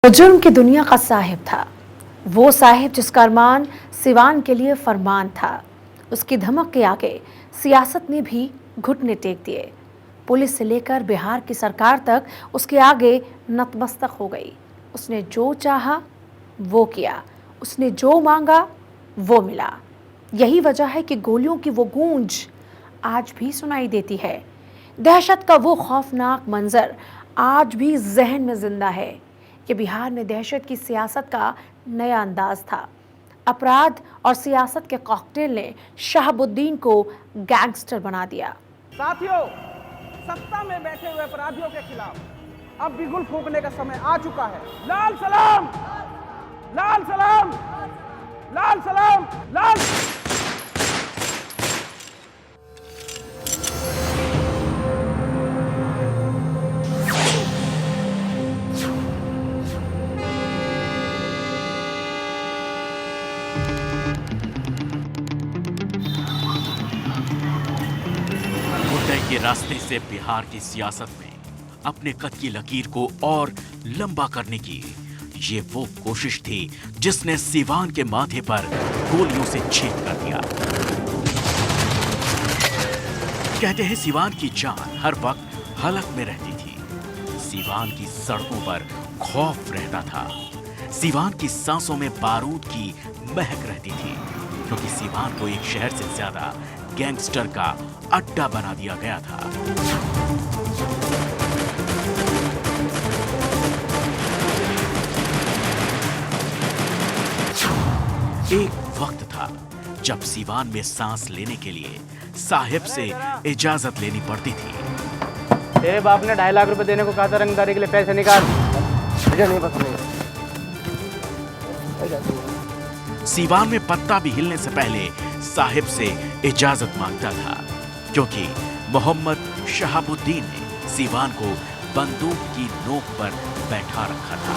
वो जुर्म की दुनिया का साहिब था। वो साहिब जिसका अरमान सिवान के लिए फरमान था। उसकी धमक के आगे सियासत ने भी घुटने टेक दिए। पुलिस से लेकर बिहार की सरकार तक उसके आगे नतमस्तक हो गई। उसने जो चाहा वो किया, उसने जो मांगा वो मिला। यही वजह है कि गोलियों की वो गूंज आज भी सुनाई देती है। दहशत का वो खौफनाक मंजर आज भी जहन में जिंदा है कि बिहार में दहशत की सियासत का नया अंदाज था। अपराध और सियासत के कॉकटेल ने शहाबुद्दीन को गैंगस्टर बना दिया। साथियों, सत्ता में बैठे हुए अपराधियों के खिलाफ अब बिगुल फूंकने का समय आ चुका है। लाल सलाम, लाल सलाम, लाल सलाम, लाल। मुद्दे के रास्ते से बिहार की सियासत में अपने कद की लकीर को और लंबा करने की ये वो कोशिश थी जिसने सिवान के माथे पर गोलियों से छेद कर दिया। कहते हैं सिवान की जान हर वक्त हलक में रहती थी। सिवान की सड़कों पर खौफ रहता था। सिवान की सांसों में बारूद की महक रहती थी, क्योंकि सिवान को एक शहर से ज्यादा गैंगस्टर का अड्डा बना दिया गया था। एक वक्त था जब सिवान में सांस लेने के लिए साहिब से इजाजत लेनी पड़ती थी। तेरे बाप ने 2.5 लाख रुपए देने को कहा था, रंगदारी के लिए पैसे निकाल। मुझे नहीं पसंद। सिवान में पत्ता भी हिलने से पहले साहिब से इजाजत मांगता था, क्योंकि मोहम्मद शहाबुद्दीन ने सिवान को बंदूक की नोक पर बैठा रखा था।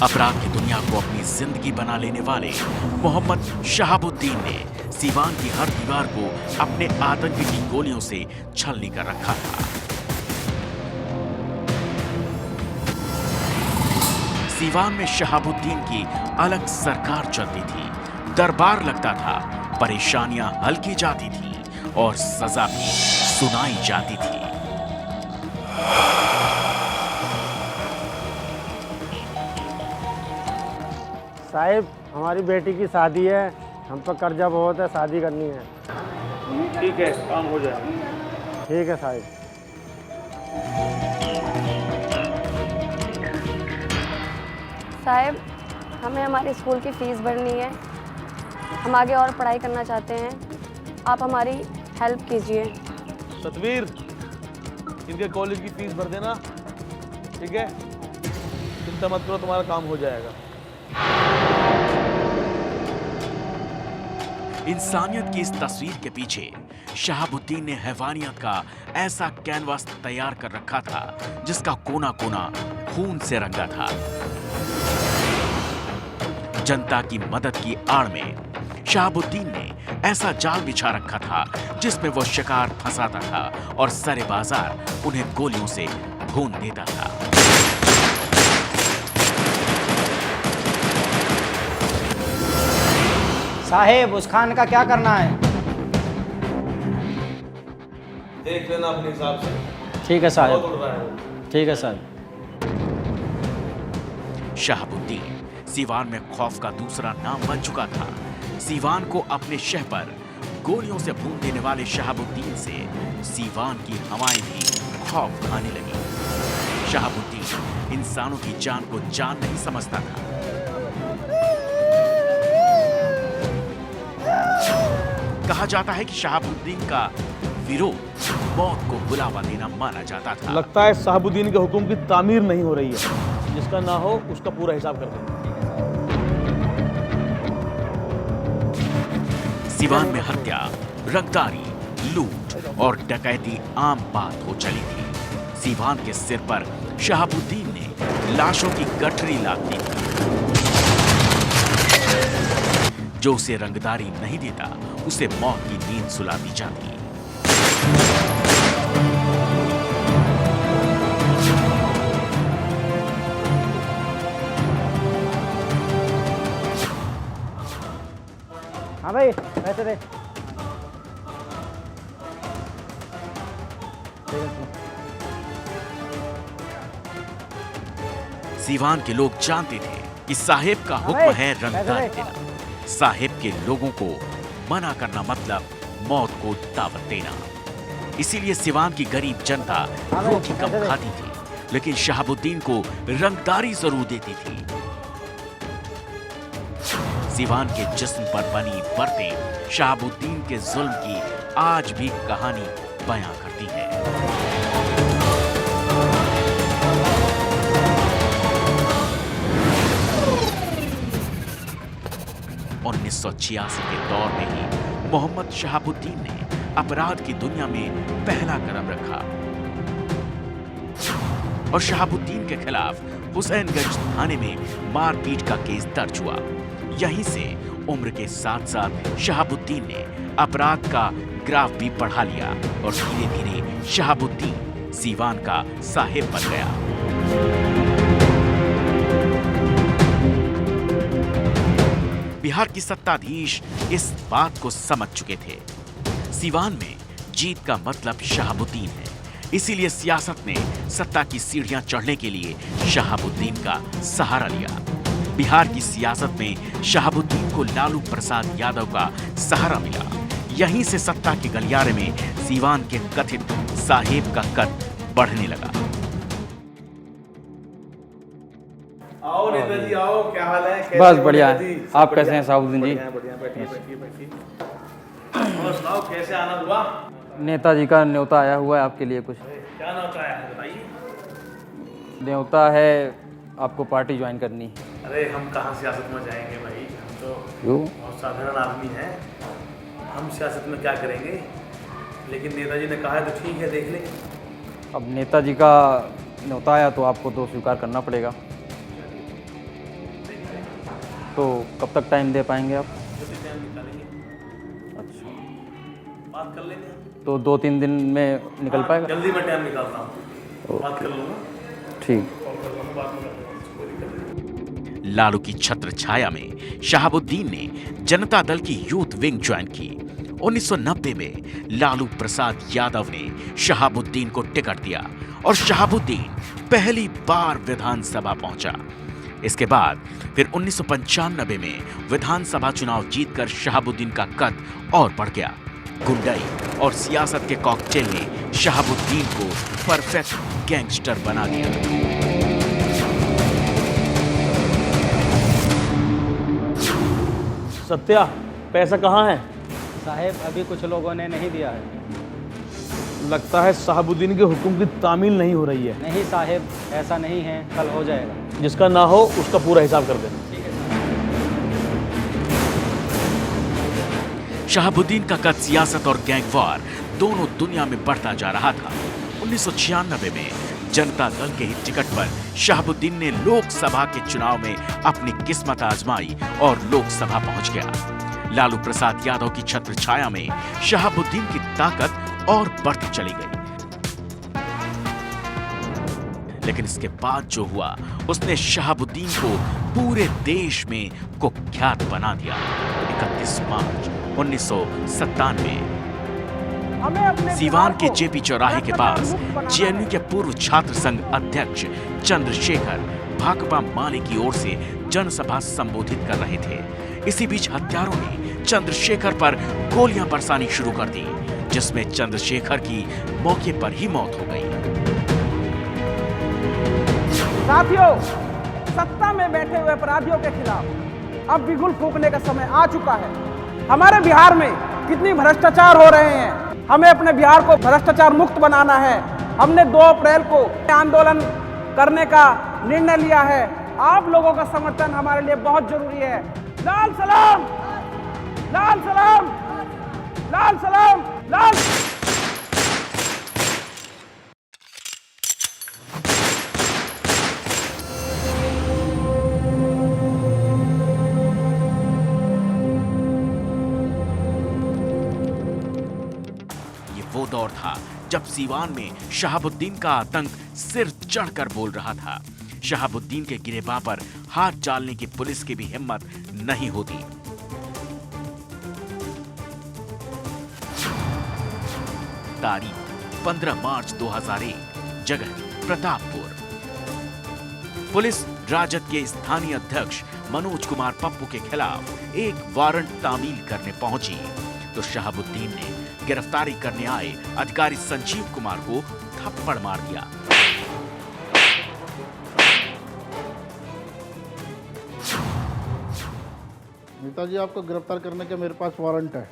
अपराध की दुनिया को अपनी जिंदगी बना लेने वाले मोहम्मद शहाबुद्दीन ने सिवान की हर दीवार को अपने आतंकी की गोलियों से छलनी कर रखा था। सिवान में शहाबुद्दीन की अलग सरकार चलती थी, दरबार लगता था, परेशानियां हल की जाती थी और सजा भी सुनाई जाती थी। साहिब, हमारी बेटी की शादी है, हम पर कर्जा बहुत है, शादी करनी है। ठीक है, काम हो जाएगा। ठीक है साहिब। साहिब, हमें हमारे स्कूल की फ़ीस भरनी है। हम आगे और पढ़ाई करना चाहते हैं, आप हमारी हेल्प कीजिए। सतवीर, इनके कॉलेज की फीस भर देना, ठीक है? चिंता मत करो, तुम्हारा काम हो जाएगा। इंसानियत की इस तस्वीर के पीछे शहाबुद्दीन ने हैवानियत का ऐसा कैनवास तैयार कर रखा था जिसका कोना कोना खून से रंगा था। जनता की मदद की आड़ में शहाबुद्दीन ने ऐसा जाल बिछा रखा था जिसमें वो शिकार फंसाता था और सरे बाजार उन्हें गोलियों से भून देता था। साहेब, उस खान का क्या करना है? देख लेना अपने हिसाब से। ठीक है साहब। बहुत उड़ रहा है। ठीक है साहब। शहाबुद्दीन सिवान में खौफ का दूसरा नाम बन चुका था। सिवान को अपने शह पर गोलियों से भून देने वाले शहाबुद्दीन से सिवान की हवाएं भी खौफ खाने लगी। शहाबुद्दीन इंसानों की जान को जान नहीं समझता था। कहा जाता है कि शहाबुद्दीन का विरोध मौत को बुलावा देना माना जाता था। लगता है शहाबुद्दीन के हुक्म की तामीर नहीं हो रही है। जिसका ना हो उसका पूरा हिसाब कर देंगे। सिवान में हत्या, रंगदारी, लूट और डकैती आम बात हो चली थी। सिवान के सिर पर शहाबुद्दीन ने लाशों की गठरी लाद दी थी। जो उसे रंगदारी नहीं देता उसे मौत की नींद सुला दी जाती। हाँ भाई पैसे दे। सीवान के लोग जानते थे कि साहेब का हुक्म है रंगदारी देना। साहेब के लोगों को मना करना मतलब मौत को दावत देना। इसीलिए सीवान की गरीब जनता रोटी कम खाती थी, लेकिन शहाबुद्दीन को रंगदारी जरूर देती थी। सीवान के जिस्म पर बनी बरतें शहाबुद्दीन के जुल्म की आज भी कहानी बयां करती है। 1986 के दौर में ही मोहम्मद शहाबुद्दीन ने अपराध की दुनिया में पहला कदम रखा और शहाबुद्दीन के खिलाफ हुसैनगंज थाने में मारपीट का केस दर्ज हुआ। यहीं से उम्र के साथ साथ शहाबुद्दीन ने अपराध का ग्राफ भी बढ़ा लिया और धीरे धीरे शहाबुद्दीन सीवान का साहेब बन गया। बिहार की सत्ताधीश इस बात को समझ चुके थे। सीवान में जीत का मतलब शहाबुद्दीन है, इसीलिए सियासत ने सत्ता की सीढ़ियां चढ़ने के लिए शहाबुद्दीन का सहारा लिया। बिहार की सियासत में शहाबुद्दीन को लालू प्रसाद यादव का सहारा मिला। यहीं से सत्ता के गलियारे में सीवान के कथित साहेब का कद बढ़ने लगा। आओ नेताजी आओ, क्या हाल है? कैसे बस हो बढ़िया नेताजी? है। सब आप बढ़िया? कैसे हैं साहुद्दीन जी? बढ़िया बढ़िया, बैठिए। और सुनाओ कैसे आना हुआ? नेताजी का न्योता आया हुआ है आपके लिए। कुछ क्या न्योता आया है बताइए। न्योता है, आपको पार्टी ज्वाइन करनी है। अरे हम कहाँ सियासत में जाएंगे भाई, हम तो क्यों? बहुत साधारण आदमी हैं, हम सियासत में क्या करेंगे? लेकिन नेताजी ने कहा है तो ठीक है, देख लेंगे। अब नेताजी का न्योता आया तो आपको तो स्वीकार करना पड़ेगा। तो कब तक टाइम दे पाएंगे आप? जल्दी टाइम निकालेंगे, अच्छा, बात कर लेंगे हम। तो 2-3 दिन में निकल हाँ, पाएगा? जल्दी मैं टाइम निकालता हूँ, बात कर लूँगा। ठीक। लालू की छत्र छाया में शहाबुद्दीन ने जनता दल की यूथ विंग ज्वाइन की। 1990 में लालू प्रसाद यादव ने शहाबुद्दीन को टिकट दिया और शहाबुद्दीन पहली बार विधानसभा पहुंचा। इसके बाद फिर 1995 में विधानसभा चुनाव जीतकर शहाबुद्दीन का कद और बढ़ गया। गुंडई और सियासत के कॉकटेल ने शहाबुद्दीन को परफेक्ट गैंगस्टर बना दिया। सत्या, पैसा कहाँ है? साहेब अभी कुछ लोगों ने नहीं दिया है। लगता है शहाबुद्दीन के हुक्म की तामील नहीं हो रही है। नहीं साहेब, ऐसा नहीं है, कल हो जाएगा। जिसका ना हो उसका पूरा हिसाब कर देना। शहाबुद्दीन का कद सियासत और गैंगवार दोनों दुनिया में बढ़ता जा रहा था। 1996 में जनता दल के ही टिकट पर शहाबुद्दीन ने लोकसभा के चुनाव में अपनी किस्मत आजमाई और लोकसभा पहुंच गया। लालू प्रसाद यादव की छत्र छाया में शहाबुद्दीन की ताकत और बढ़ती चली गई। लेकिन इसके बाद जो हुआ उसने शहाबुद्दीन को पूरे देश में कुख्यात बना दिया। 31 मार्च 1997 सीवान के जेपी चौराहे के पास जेएनयू के पूर्व छात्र संघ अध्यक्ष चंद्रशेखर भाकपा माले की ओर से जनसभा संबोधित कर रहे थे। इसी बीच हत्यारों ने चंद्रशेखर पर गोलियां बरसानी शुरू कर दी, जिसमें चंद्रशेखर की मौके पर ही मौत हो गई। साथियों, सत्ता में बैठे हुए अपराधियों के खिलाफ अब बिगुल फूंकने का समय आ चुका है। हमारे बिहार में कितनी भ्रष्टाचार हो रहे हैं, हमें अपने बिहार को भ्रष्टाचार मुक्त बनाना है। हमने 2 अप्रैल को आंदोलन करने का निर्णय लिया है। आप लोगों का समर्थन हमारे लिए बहुत जरूरी है। लाल सलाम, लाल सलाम, लाल सलाम, लाल। दौर था जब सीवान में शहाबुद्दीन का आतंक सिर चढ़कर बोल रहा था। शहाबुद्दीन के गिरेबां पर हाथ डालने की पुलिस की भी हिम्मत नहीं होती। तारीख 15 मार्च 2001, जगह प्रतापपुर। पुलिस राजद के स्थानीय अध्यक्ष मनोज कुमार पप्पू के खिलाफ एक वारंट तामील करने पहुंची तो शहाबुद्दीन ने गिरफ्तारी करने आए अधिकारी संजीव कुमार को थप्पड़ मार दिया। नेताजी, आपको गिरफ्तार करने के मेरे पास वारंट है।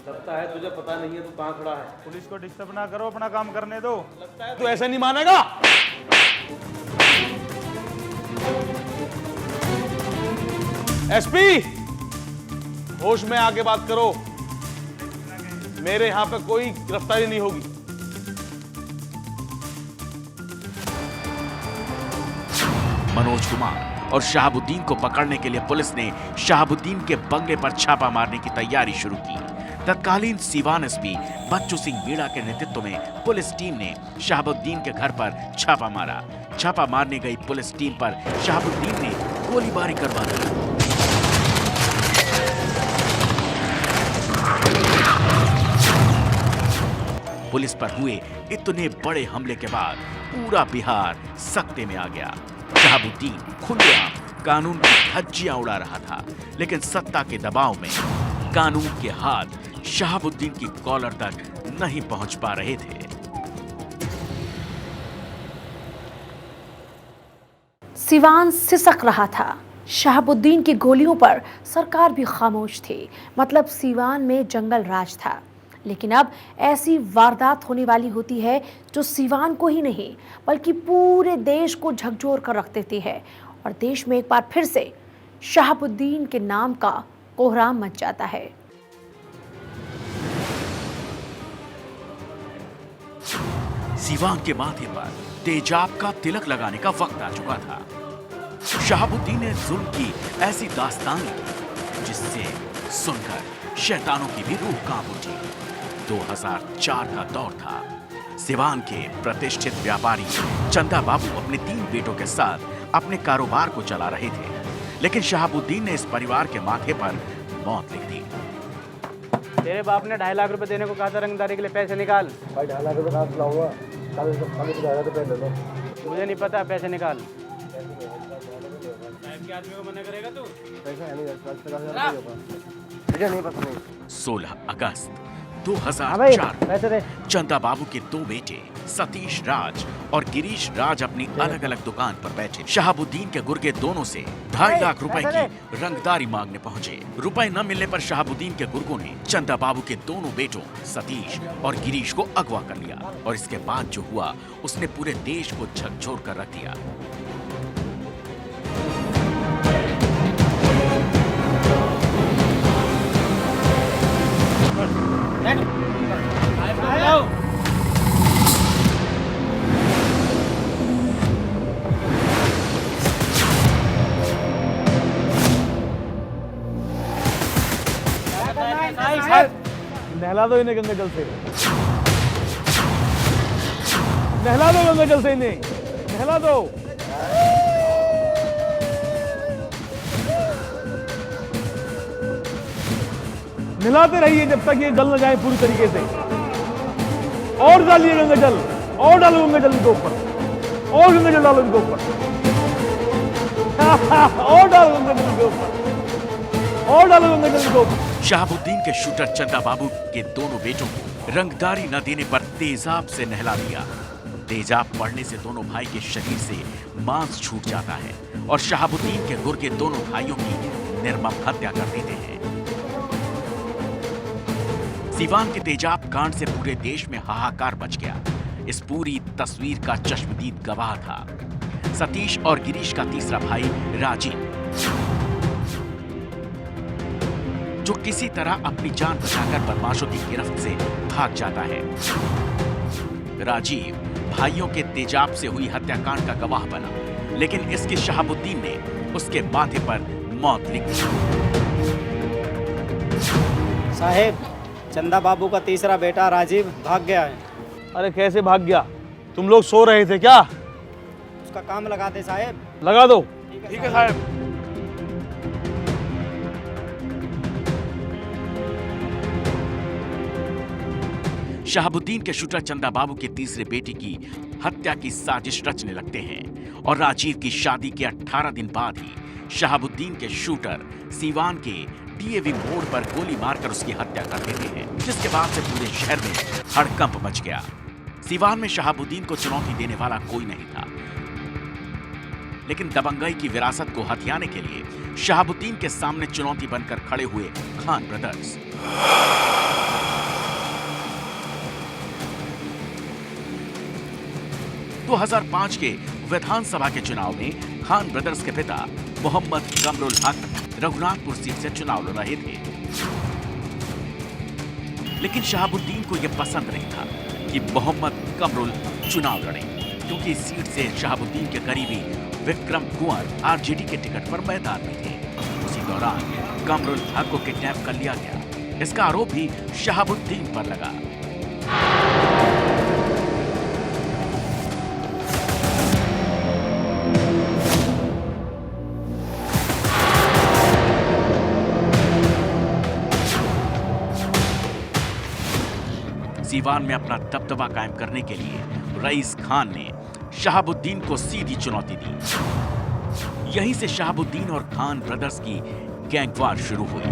लगता है तुझे पता नहीं है तू कहाँ खड़ा है। पुलिस को डिस्टर्ब ना करो, अपना काम करने दो। लगता है तू ऐसे नहीं मानेगा। एसपी, होश में आके बात करो। मेरे यहां पे कोई गिरफ्तारी नहीं होगी। मनोज कुमार और शहाबुद्दीन को पकड़ने के लिए पुलिस ने शहाबुद्दीन के बंगले पर छापा मारने की तैयारी शुरू की। तत्कालीन सीवान एसपी बच्चू सिंह मीणा के नेतृत्व में पुलिस टीम ने शहाबुद्दीन के घर पर छापा मारा। छापा मारने गई पुलिस टीम पर शहाबुद्दीन ने गोलीबारी करवा दी। पुलिस पर हुए इतने बड़े हमले के बाद पूरा बिहार सख्ते में आ गया। शहाबुद्दीन खुलेआम कानून की धज्जियां उड़ा रहा था, लेकिन सत्ता के दबाव में कानून के हाथ शहाबुद्दीन की कॉलर तक नहीं पहुंच पा रहे थे। सिवान सिसक रहा था। शहाबुद्दीन की गोलियों पर सरकार भी खामोश थी। मतलब सिवान में जंगल राज था। लेकिन अब ऐसी वारदात होने वाली होती है जो सिवान को ही नहीं बल्कि पूरे देश को झकझोर कर रख देती है और देश में एक बार फिर से शहाबुद्दीन के नाम का कोहराम मच जाता है। सिवान के माथे पर तेजाब का तिलक लगाने का वक्त आ चुका था। शहाबुद्दीन ने जुल्म की ऐसी दास्तान जिससे सुनकर शैतानों की भी रूह कांप उठी। 2004 का दौर था। सिवान के प्रतिष्ठित व्यापारी चंदा बाबू अपने 3 बेटों के साथ अपने कारोबार को चला रहे थे, लेकिन शहाबुद्दीन ने इस परिवार के माथे पर मौत लिख दी। तेरे बाप ने 2.5 लाख रुपए देने को कहा था, रंगदारी के लिए पैसे निकाल। भाई 2.5 लाख रुपये कहाँ से लाऊंगा? तो पहले लो। मुझे नहीं पता, पैसे निकाल। आदमी को मना करेगा तू? पैसा है नहीं, पता नहीं। 16 अगस्त 2004 पैसे दे। चंदा बाबू के 2 बेटे सतीश राज और गिरीश राज अपनी अलग अलग दुकान पर बैठे शहाबुद्दीन के गुर्गे दोनों से 2.5 लाख रुपए की रंगदारी मांगने पहुंचे। रुपए न मिलने पर शहाबुद्दीन के गुर्गों ने चंदा बाबू के दोनों बेटों सतीश और गिरीश को अगवा कर लिया और इसके बाद जो हुआ उसने पूरे देश को झकझोर कर रख दिया। नहला दो इन्हें गंगा जल से, नहला दो गंगा जल से, इन्हें नहला दो। नहलाते रहिए जब तक ये जल न जाए पूरी तरीके से। और डालिए गंगा जल, और डालो गंगा जल इनके ऊपर, और गंगा जल डालो इनके ऊपर, और डालो गंगा जल इनके ऊपर, और डालो गंगा जल इनके ऊपर। शहाबुद्दीन के शूटर चंदा बाबू के दोनों बेटों को रंगदारी न देने पर तेजाब से नहला दिया। तेजाब पड़ने से दोनों भाई के शरीर से मांस छूट जाता है और शहाबुद्दीन के गुर्गे दोनों भाइयों की निर्मम हत्या कर देते हैं। सिवान के तेजाब कांड से पूरे देश में हाहाकार मच गया। इस पूरी तस्वीर का चश्मदीद गवाह था सतीश और गिरीश का तीसरा भाई राजीव, जो किसी तरह अपनी जान बचाकर बदमाशों की गिरफ्त से भाग जाता है। राजीव भाइयों के तेजाब से हुई हत्याकांड का गवाह बना, लेकिन इसके शहाबुद्दीन ने उसके माथे पर मौत लिख दी। साहेब, चंदा बाबू का तीसरा बेटा राजीव भाग गया है। अरे कैसे भाग गया? तुम लोग सो रहे थे क्या? उसका काम लगाते साहब। लगा दो। ठीक है साहब। शहाबुद्दीन के शूटर चंदा बाबू के तीसरे बेटे की हत्या की साजिश रचने लगते हैं और राजीव की शादी के 18 दिन बाद ही शहाबुद्दीन के शूटर सीवान के डीएवी मोड़ पर गोली मारकर उसकी हत्या कर देते हैं, जिसके बाद से पूरे शहर में हड़कंप मच गया। सीवान में शहाबुद्दीन को चुनौती देने वाला कोई नहीं था, लेकिन दबंगई की विरासत को हथियाने के लिए शहाबुद्दीन के सामने चुनौती बनकर खड़े हुए खान ब्रदर्स। तो 2005 के विधानसभा के चुनाव में खान ब्रदर्स के पिता मोहम्मद कमरुल हक रघुनाथपुर सीट से चुनाव लड़ रहे थे, लेकिन शहाबुद्दीन को यह पसंद नहीं था कि मोहम्मद कमरुल चुनाव लड़े, क्योंकि इस सीट से शहाबुद्दीन के करीबी विक्रम कुंवर आरजेडी के टिकट पर मैदान में थे। उसी दौरान कमरुल हक को किडनैप कर लिया गया। इसका आरोप भी शहाबुद्दीन पर लगा। सीवान में अपना दबदबा कायम करने के लिए रईस खान ने शहाबुद्दीन को सीधी चुनौती दी। यहीं से शहाबुद्दीन और खान ब्रदर्स की गैंगवार शुरू हुई।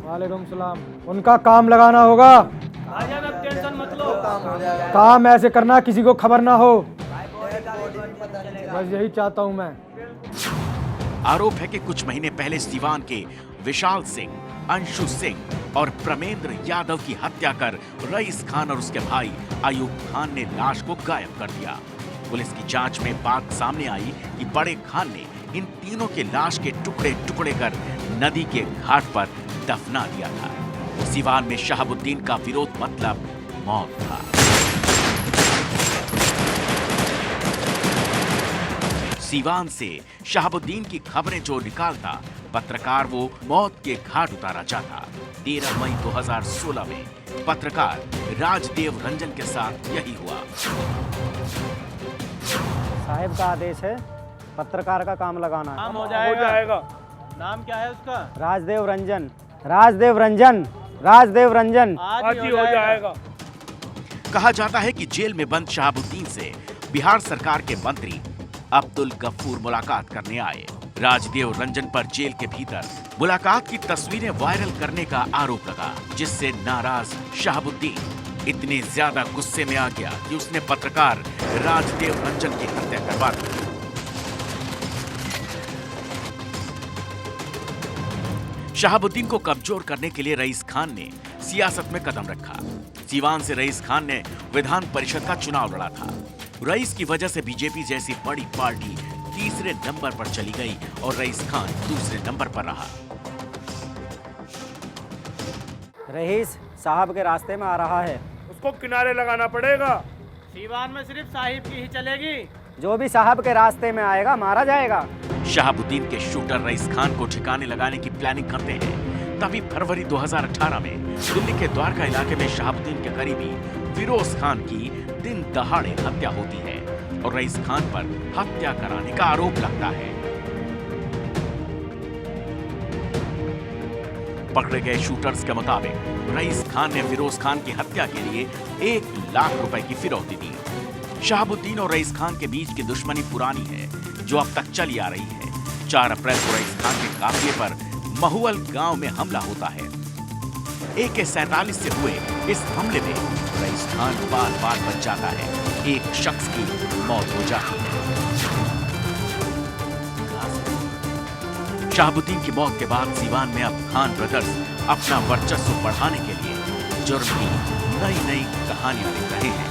वालेकुम सलाम। उनका काम लगाना होगा। टेंशन मत लो, काम ऐसे करना किसी को खबर ना हो, बस यही चाहता हूं मैं। आरोप है कि कुछ महीने पहले सीवान के विशाल सिंह, अंशु सिंह और प्रमेंद्र यादव की हत्या कर रईस खान और उसके भाई अयूब खान ने लाश को गायब कर दिया। पुलिस की जांच में बात सामने आई कि बड़े खान ने इन तीनों के लाश के टुकड़े टुकड़े कर नदी के घाट पर दफना दिया था। सीवान में शहाबुद्दीन का विरोध मतलब मौत था। सीवान से शहाबुद्दीन की खबरें जो निकालता पत्रकार, वो मौत के घाट उतारा जाता। 13 मई 2016 में पत्रकार राजदेव रंजन के साथ यही हुआ। साहब का आदेश है, पत्रकार का काम लगाना है। काम हो जाएगा। नाम क्या है उसका? राजदेव रंजन। राजदेव रंजन। राजदेव रंजन। आज ही हो जाएगा। कहा जाता है कि जेल में बंद शहाबुद्दीन से बिहार सरकार के मंत्री अब्दुल गफूर मुलाकात करने आए। राजदेव रंजन पर जेल के भीतर मुलाकात की तस्वीरें वायरल करने का आरोप लगा, जिससे नाराज शहाबुद्दीन इतने ज्यादा गुस्से में आ गया कि उसने पत्रकार राजदेव रंजन की हत्या करवा दी। शहाबुद्दीन को कमजोर करने के लिए रईस खान ने सियासत में कदम रखा। सीवान से रईस खान ने विधान परिषद का चुनाव लड़ा था। रईस की वजह से बीजेपी जैसी बड़ी पार्टी तीसरे नंबर पर चली गई और रईस खान दूसरे नंबर पर रहा। रईस साहब के रास्ते में आ रहा है, उसको किनारे लगाना पड़ेगा। सीवान में सिर्फ साहिब की ही चलेगी। जो भी साहब के रास्ते में आएगा मारा जाएगा। शहाबुद्दीन के शूटर रईस खान को ठिकाने लगाने की प्लानिंग करते हैं। तभी फरवरी 2018 में दिल्ली के द्वारका इलाके में शहाबुद्दीन के करीबी फिरोज खान की दिन दहाड़े हत्या होती है और रईस खान पर हत्या कराने का आरोप लगता है। पकड़े गए शूटर्स के मुताबिक रईस खान ने फिरोज खान की हत्या के लिए 1 लाख रुपए की फिरौती दी। शहाबुद्दीन और रईस खान के बीच की दुश्मनी पुरानी है, जो अब तक चली आ रही है। 4 अप्रैल को रईस खान के काफिले पर महुअल गांव में हमला होता है। AK-47 से हुए इस हमले में रईस खान बार बार बच जाता है। एक शख्स की मौत हो जाती है। शहाबुद्दीन की मौत के बाद सीवान में अब खान ब्रदर्स अपना वर्चस्व बढ़ाने के लिए जुर्म की नई नई कहानियां लिख रहे हैं।